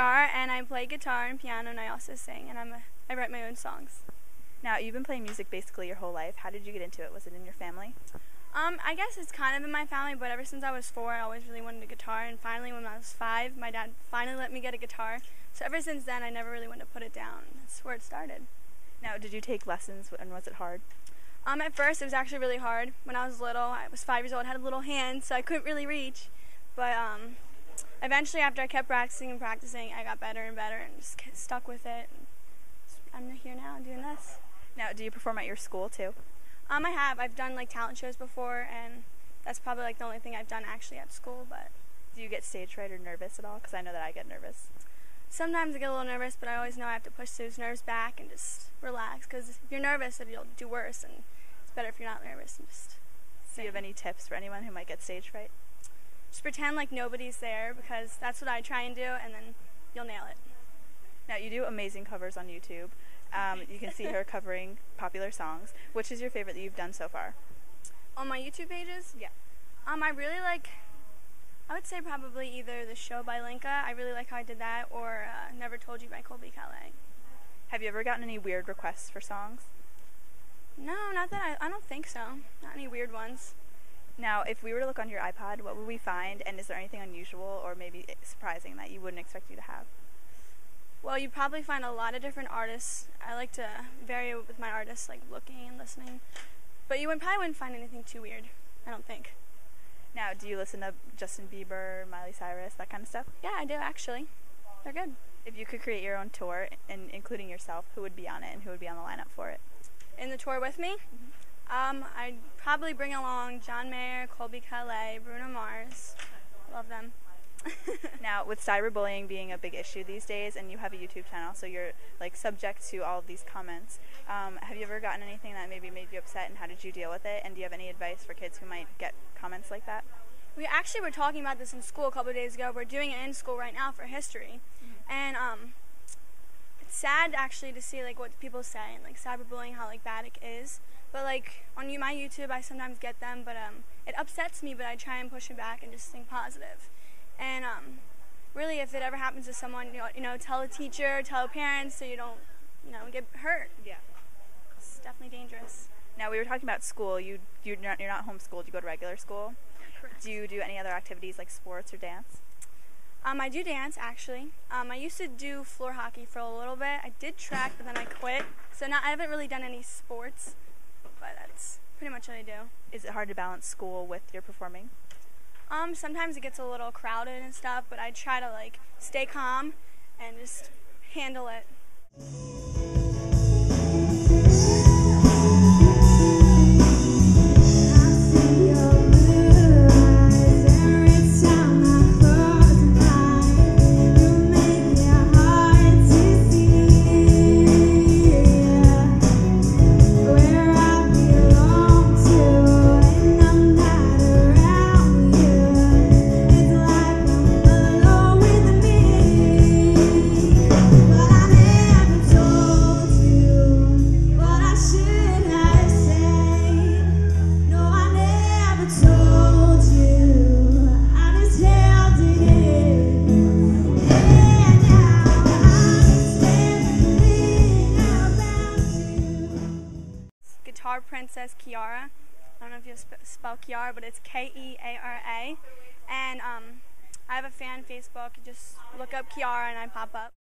Keara, and I play guitar and piano, and I also sing, and I write my own songs. Now, you've been playing music basically your whole life. How did you get into it? Was it in your family? I guess it's kind of in my family, but ever since I was 4, I always really wanted a guitar, and finally when I was 5, my dad finally let me get a guitar. So ever since then, I never really wanted to put it down. That's where it started. Now, did you take lessons, and was it hard? At first, it was actually really hard. When I was little, I was 5 years old, had a little hand, so I couldn't really reach. But eventually, after I kept practicing and practicing, I got better and better and just stuck with it. I'm here now doing this. Now, do you perform at your school too? I have. I've done like talent shows before, and that's probably like the only thing I've done actually at school. But do you get stage fright or nervous at all? Because I know that I get nervous. Sometimes I get a little nervous, but I always know I have to push those nerves back and just relax. Because if you're nervous, then you'll do worse, and it's better if you're not nervous and just. Do you have any tips for anyone who might get stage fright? Just pretend like nobody's there, because that's what I try and do, and then you'll nail it. Now, you do amazing covers on YouTube. You can see her covering popular songs. Which is your favorite that you've done so far? On my YouTube pages? Yeah. I really like, I would say probably either The Show by Linka. I really like how I did that, or Never Told You by Colby Calais. Have you ever gotten any weird requests for songs? No, not that I don't think so. Not any weird ones. Now, if we were to look on your iPod, what would we find? And is there anything unusual or maybe surprising that you wouldn't expect you to have? Well, you'd probably find a lot of different artists. I like to vary with my artists, like looking and listening. But you probably wouldn't find anything too weird, I don't think. Now, do you listen to Justin Bieber, Miley Cyrus, that kind of stuff? Yeah, I do actually. They're good. If you could create your own tour, and including yourself, who would be on it and who would be on the lineup for it? In the tour with me? Mm-hmm. I'd probably bring along John Mayer, Colby Calais, Bruno Mars. Love them. Now, with cyberbullying being a big issue these days, and you have a YouTube channel, so you're like subject to all of these comments, have you ever gotten anything that maybe made you upset, and how did you deal with it? And do you have any advice for kids who might get comments like that? We actually were talking about this in school a couple of days ago. We're doing it in school right now for history, and it's sad actually to see like what people say and like cyberbullying, how like bad it is. But like on my YouTube, I sometimes get them, but it upsets me. But I try and push it back and just think positive. And really, if it ever happens to someone, you know, tell a teacher, tell parents, so you don't, get hurt. Yeah, it's definitely dangerous. Now, we were talking about school. You're not homeschooled. You go to regular school. Correct. Do you do any other activities like sports or dance? I do dance actually. I used to do floor hockey for a little bit. I did track, but then I quit. So I haven't really done any sports, but that's pretty much what I do. Is it hard to balance school with your performing? Sometimes it gets a little crowded and stuff, but I try to like stay calm and just handle it. Guitar Princess Keara. I don't know if you spell Keara, but it's Keara. And I have a fan Facebook. You just look up Keara and I pop up.